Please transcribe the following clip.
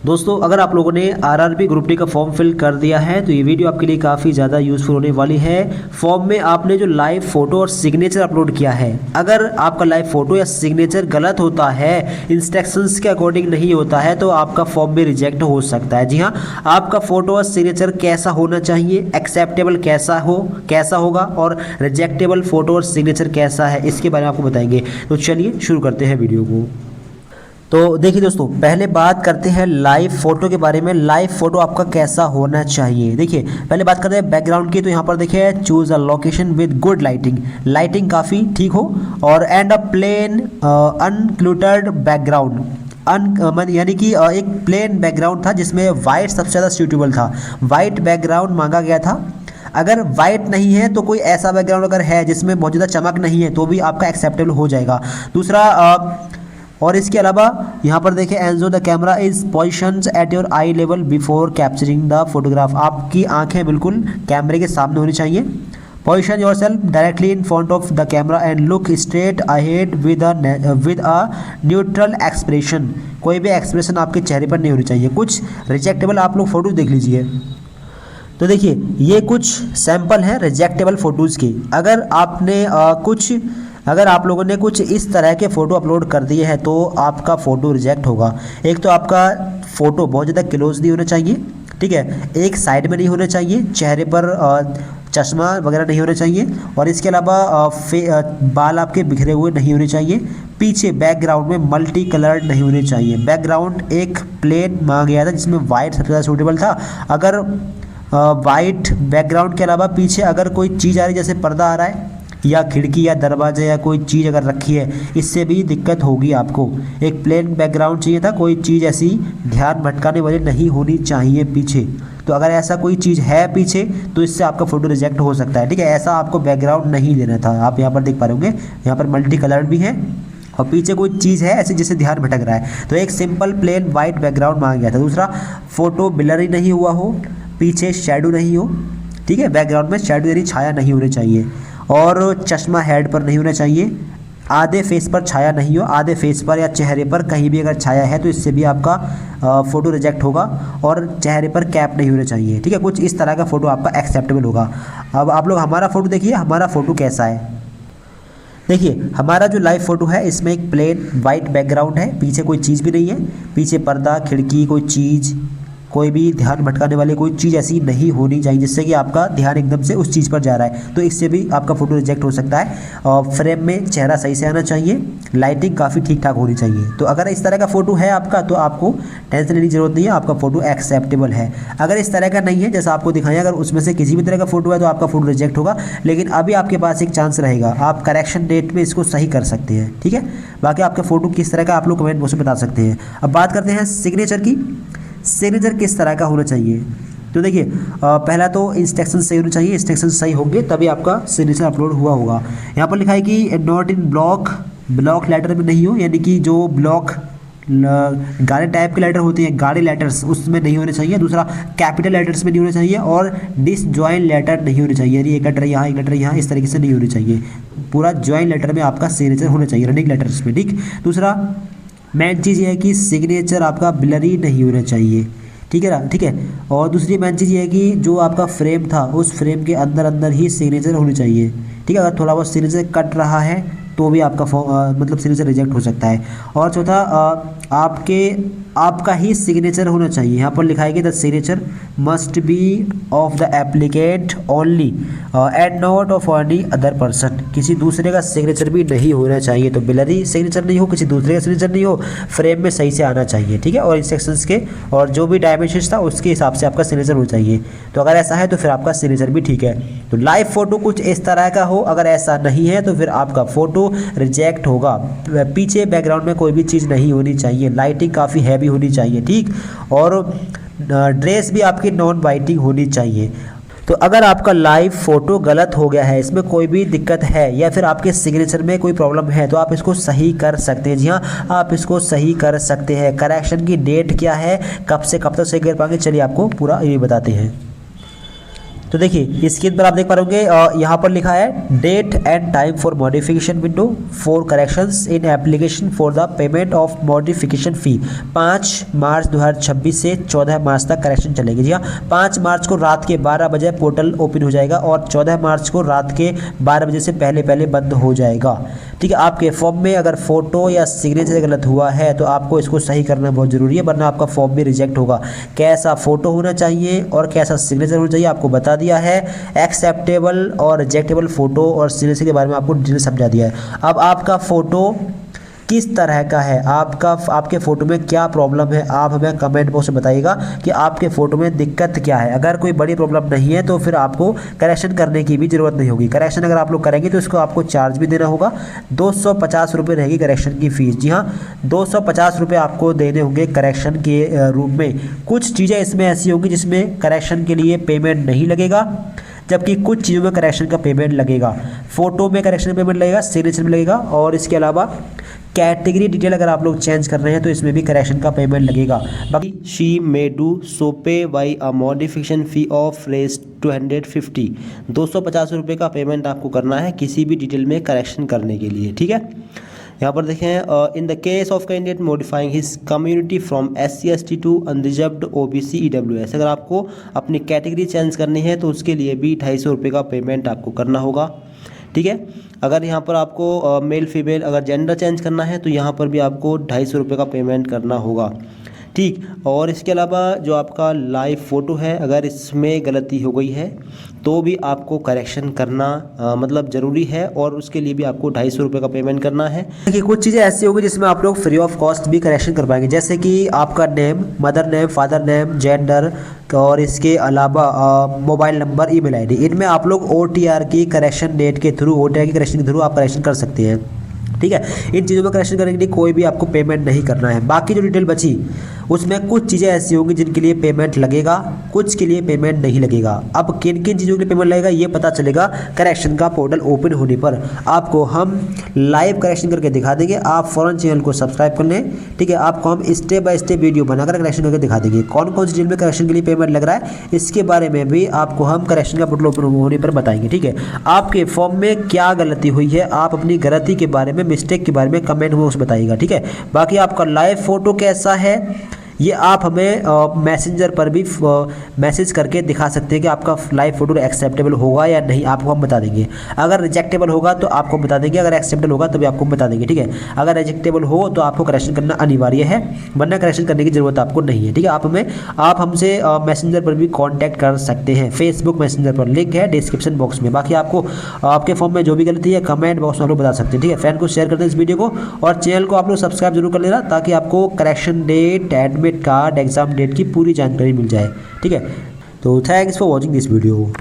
दोस्तों अगर आप लोगों ने आरआरबी ग्रुप डी का फॉर्म फिल कर दिया है तो ये वीडियो आपके लिए काफ़ी ज़्यादा यूज़फुल होने वाली है। फॉर्म में आपने जो लाइव फोटो और सिग्नेचर अपलोड किया है, अगर आपका लाइव फोटो या सिग्नेचर गलत होता है, इंस्ट्रक्शंस के अकॉर्डिंग नहीं होता है, तो आपका फॉर्म भी रिजेक्ट हो सकता है। जी हाँ, आपका फोटो और सिग्नेचर कैसा होना चाहिए, एक्सेप्टेबल कैसा होगा और रिजेक्टेबल फोटो और सिग्नेचर कैसा है, इसके बारे में आपको बताएंगे। तो चलिए शुरू करते हैं वीडियो को। तो देखिए दोस्तों, पहले बात करते हैं लाइव फोटो के बारे में। लाइव फोटो आपका कैसा होना चाहिए, देखिए पहले बात करते हैं बैकग्राउंड की। तो यहाँ पर देखिए, choose a location with good lighting काफ़ी ठीक हो और एंड अ प्लेन अनक्लूटर्ड बैकग्राउंड यानी कि एक प्लेन बैकग्राउंड था जिसमें वाइट सबसे ज़्यादा सूटेबल था। वाइट बैकग्राउंड मांगा गया था। अगर वाइट नहीं है तो कोई ऐसा बैकग्राउंड अगर है जिसमें बहुत ज़्यादा चमक नहीं है तो भी आपका एक्सेप्टेबल हो जाएगा। दूसरा और इसके अलावा यहाँ पर देखिए, Enzo the camera is positions at your I level before capturing the photograph. आपकी आंखें बिल्कुल कैमरे के सामने होनी चाहिए। Position your self directly in front of the camera and look straight ahead with a neutral expression. कोई भी एक्सप्रेशन आपके चेहरे पर नहीं होनी चाहिए। कुछ रिजेक्टेबल आप लोग फोटो देख लीजिए। तो देखिए, ये कुछ सैंपल है रिजेक्टेबल फ़ोटोज़ के। अगर आप लोगों ने कुछ इस तरह के फ़ोटो अपलोड कर दिए हैं तो आपका फ़ोटो रिजेक्ट होगा। एक तो आपका फ़ोटो बहुत ज़्यादा क्लोज नहीं होना चाहिए, ठीक है, एक साइड में नहीं होना चाहिए, चेहरे पर चश्मा वगैरह नहीं होना चाहिए, और इसके अलावा बाल आपके बिखरे हुए नहीं होने चाहिए। पीछे बैकग्राउंड में मल्टी कलर्ड नहीं होने चाहिए। बैकग्राउंड एक प्लेन मांगा गया था जिसमें वाइट सबसे ज़्यादा सूटेबल था। अगर वाइट बैकग्राउंड के अलावा पीछे अगर कोई चीज़ आ रही है, जैसे पर्दा आ रहा है या खिड़की या दरवाजे या कोई चीज़ अगर रखी है, इससे भी दिक्कत होगी आपको। एक प्लेन बैकग्राउंड चाहिए था, कोई चीज़ ऐसी ध्यान भटकाने वाली नहीं होनी चाहिए पीछे। तो अगर ऐसा कोई चीज़ है पीछे तो इससे आपका फ़ोटो रिजेक्ट हो सकता है, ठीक है। ऐसा आपको बैकग्राउंड नहीं देना था। आप यहाँ पर देख पा रहे होंगे, यहाँ पर मल्टी कलर्ड भी है और पीछे कोई चीज़ है ऐसे जिससे ध्यान भटक रहा है। तो एक सिंपल प्लेन वाइट बैकग्राउंड मांगा गया था। दूसरा, फ़ोटो ब्लरी नहीं हुआ हो, पीछे शेडो नहीं हो, ठीक है, बैकग्राउंड में शेडो यानी छाया नहीं होनी चाहिए, और चश्मा हेड पर नहीं होना चाहिए। आधे फेस पर छाया नहीं हो, आधे फेस पर या चेहरे पर कहीं भी अगर छाया है तो इससे भी आपका फ़ोटो रिजेक्ट होगा। और चेहरे पर कैप नहीं होना चाहिए, ठीक है। कुछ इस तरह का फ़ोटो आपका एक्सेप्टेबल होगा। अब आप लोग हमारा फ़ोटो देखिए, हमारा फ़ोटो कैसा है। देखिए, हमारा जो लाइव फोटो है इसमें एक प्लेन वाइट बैकग्राउंड है, पीछे कोई चीज़ भी नहीं है, पीछे पर्दा, खिड़की, कोई चीज़, कोई भी ध्यान भटकाने वाली कोई चीज़ ऐसी नहीं होनी चाहिए जिससे कि आपका ध्यान एकदम से उस चीज़ पर जा रहा है, तो इससे भी आपका फ़ोटो रिजेक्ट हो सकता है। और फ्रेम में चेहरा सही से आना चाहिए, लाइटिंग काफ़ी ठीक ठाक होनी चाहिए। तो अगर इस तरह का फ़ोटो है आपका तो आपको टेंशन लेने की ज़रूरत नहीं है, आपका फ़ोटो एक्सेप्टेबल है। अगर इस तरह का नहीं है जैसा आपको दिखाया, अगर उसमें से किसी भी तरह का फ़ोटो है तो आपका फ़ोटो रिजेक्ट होगा। लेकिन अभी आपके पास एक चांस रहेगा, आप करेक्शन डेट में इसको सही कर सकते हैं, ठीक है। बाकी आपका फ़ोटो किस तरह का आप लोग कमेंट बॉक्स में बता सकते हैं। अब बात करते हैं सिग्नेचर की। सिग्नेचर किस तरह का होना चाहिए। तो देखिए, पहला तो इंस्ट्रक्शन सही होना चाहिए। इंस्ट्रक्शन सही होंगे तभी आपका सिग्नेचर अपलोड हुआ होगा। यहाँ पर लिखा है कि नॉट इन ब्लॉक लेटर में नहीं हो, यानी कि जो ब्लॉक गाढ़े टाइप के लेटर होते हैं, गाढ़े लेटर्स, उसमें नहीं होने चाहिए। दूसरा, कैपिटल लेटर्स में नहीं होने चाहिए, और डिसजॉइन लेटर नहीं होने चाहिए, यानी एक लेटर यहाँ एक लेटर यहाँ, इस तरीके से नहीं होने चाहिए। पूरा जॉइन लेटर में आपका सिग्नेचर होना चाहिए, रनिंग लेटर्स में, ठीक। दूसरा, मेन चीज़ ये है कि सिग्नेचर आपका ब्लरी नहीं होना चाहिए, ठीक है ना, ठीक है। और दूसरी मेन चीज़ ये है कि जो आपका फ्रेम था उस फ्रेम के अंदर अंदर ही सिग्नेचर होनी चाहिए, ठीक है। अगर थोड़ा बहुत सिग्नेचर कट रहा है तो भी आपका मतलब सिग्नेचर रिजेक्ट हो सकता है। और चौथा, आपका ही सिग्नेचर होना चाहिए। यहाँ पर लिखा है कि the signature must be of the applicant only and not of any other person. किसी दूसरे का सिग्नेचर भी नहीं होना चाहिए। तो ब्लरी सिग्नेचर नहीं हो, किसी दूसरे का सिग्नेचर नहीं हो, फ्रेम में सही से आना चाहिए, ठीक है। और इंस्ट्रक्शंस के और जो भी डायमेंशंस था उसके हिसाब से आपका सिग्नेचर होना चाहिए। तो अगर ऐसा है तो फिर आपका सिग्नेचर भी ठीक है। तो लाइव फोटो कुछ इस तरह का हो, अगर ऐसा नहीं है तो फिर आपका फ़ोटो रिजेक्ट होगा। पीछे बैकग्राउंड में कोई भी चीज़ नहीं होनी चाहिए, लाइटिंग काफ़ी हैवी होनी चाहिए, ठीक। और ड्रेस भी आपकी नॉन वाइटिंग होनी चाहिए। तो अगर आपका लाइव फोटो गलत हो गया है, इसमें कोई भी दिक्कत है या फिर आपके सिग्नेचर में कोई प्रॉब्लम है तो आप इसको सही कर सकते हैं। जी हाँ, आप इसको सही कर सकते हैं। करेक्शन की डेट क्या है, कब से कब तक सही कर पाएंगे, चलिए आपको पूरा ये बताते हैं। तो देखिए स्क्रीन पर आप देख पा रहे होंगे, यहाँ पर लिखा है date and time for modification window for corrections in application for the payment of modification fee. 5 March 2026 से 14 मार्च तक करेक्शन चलेगी। जी हाँ, 5 मार्च को रात के 12 बजे पोर्टल ओपन हो जाएगा और 14 मार्च को रात के 12 बजे से पहले पहले बंद हो जाएगा। ठीक है, आपके फॉर्म में अगर फोटो या सिग्नेचर गलत हुआ है तो आपको इसको सही करना बहुत ज़रूरी है, वरना आपका फॉर्म भी रिजेक्ट होगा। कैसा फोटो होना चाहिए और कैसा सिग्नेचर होना चाहिए आपको बता दिया है। एक्सेप्टेबल और रिजेक्टेबल फ़ोटो और सिग्नेचर के बारे में आपको डिटेल समझा दिया है। अब आपका फ़ोटो किस तरह का है, आपके फ़ोटो में क्या प्रॉब्लम है, आप हमें कमेंट बॉक्स में बताइएगा कि आपके फ़ोटो में दिक्कत क्या है। अगर कोई बड़ी प्रॉब्लम नहीं है तो फिर आपको करेक्शन करने की भी ज़रूरत नहीं होगी। करेक्शन अगर आप लोग करेंगे तो इसको आपको चार्ज भी देना होगा। 250 रुपये रहेगी करेक्शन की फ़ीस। जी हाँ, 250 रुपये आपको देने होंगे करेक्शन के रूप में। कुछ चीज़ें इसमें ऐसी होंगी जिसमें करेक्शन के लिए पेमेंट नहीं लगेगा, जबकि कुछ चीज़ों में करेक्शन का पेमेंट लगेगा। फ़ोटो में करेक्शन पेमेंट लगेगा, सिग्नेचर में लगेगा, और इसके अलावा कैटेगरी डिटेल अगर आप लोग चेंज कर रहे हैं तो इसमें भी करेक्शन का पेमेंट लगेगा। बाकी she may do so pay by a modification fee of रेस 250। 250 रुपये का पेमेंट आपको करना है किसी भी डिटेल में करेक्शन करने के लिए। ठीक है, यहाँ पर देखें, in the case of candidate modifying his community from SC ST to unreserved OBC EWS। अगर आपको अपनी कैटेगरी चेंज करनी है तो उसके लिए भी 250 रुपये का पेमेंट आपको करना होगा। ठीक है, अगर यहाँ पर आपको मेल फीमेल अगर जेंडर चेंज करना है तो यहाँ पर भी आपको 250 रुपये का पेमेंट करना होगा। ठीक, और इसके अलावा जो आपका लाइव फ़ोटो है अगर इसमें गलती हो गई है तो भी आपको करेक्शन करना मतलब ज़रूरी है, और उसके लिए भी आपको 250 रुपये का पेमेंट करना है। देखिए कुछ चीज़ें ऐसी होगी जिसमें आप लोग फ्री ऑफ कॉस्ट भी करेक्शन कर पाएंगे, जैसे कि आपका name, mother name, father name, gender, और इसके अलावा मोबाइल नंबर, ईमेल आईडी। इनमें आप लोग OTR की करेक्शन डेट के थ्रू, OTR की करेक्शन के थ्रू आप करेक्शन कर सकते हैं। ठीक है, इन चीज़ों में करेक्शन करने के लिए कोई भी आपको पेमेंट नहीं करना है। बाकी जो डिटेल बची उसमें कुछ चीज़ें ऐसी होंगी जिनके लिए पेमेंट लगेगा, कुछ के लिए पेमेंट नहीं लगेगा। अब किन किन चीज़ों के लिए पेमेंट लगेगा ये पता चलेगा करेक्शन का पोर्टल ओपन होने पर। आपको हम लाइव करेक्शन करके दिखा देंगे, आप फ़ौरन चैनल को सब्सक्राइब कर लें। ठीक है, आपको हम स्टेप बाय स्टेप वीडियो बनाकर करेक्शन करके दिखा देंगे। कौन कौन सी चीज़ में करेक्शन के लिए पेमेंट लग रहा है इसके बारे में भी आपको हम करेक्शन का पोर्टल ओपन होने पर बताएंगे। ठीक है, आपके फॉर्म में क्या गलती हुई है, आप अपनी गलती के बारे में, मिस्टेक के बारे में कमेंट बॉक्स में बताइएगा। ठीक है, बाकी आपका लाइव फ़ोटो कैसा है ये आप हमें मैसेंजर पर भी मैसेज करके दिखा सकते हैं कि आपका लाइव फोटो एक्सेप्टेबल होगा या नहीं, आपको हम बता देंगे। अगर रिजेक्टेबल होगा तो आपको बता देंगे, अगर एक्सेप्टेबल होगा तो भी आपको बता देंगे। ठीक है, अगर रिजेक्टेबल हो तो आपको करेक्शन करना अनिवार्य है, वरना करेक्शन करने की ज़रूरत आपको नहीं है। ठीक है, आप हमसे मैसेंजर पर भी कॉन्टैक्ट कर सकते हैं, फेसबुक मैसेंजर पर, लिंक है डिस्क्रिप्शन बॉक्स में। बाकी आपको आपके फॉर्म में जो भी गलती है कमेंट बॉक्स में आप लोग बता सकते हैं। ठीक है, फ्रेंड को शेयर कर दें इस वीडियो को, और चैनल को आप लोग सब्सक्राइब जरूर कर लेना ताकि आपको correction date, admit card, exam date की पूरी जानकारी मिल जाए। ठीक है, तो thanks for watching this video.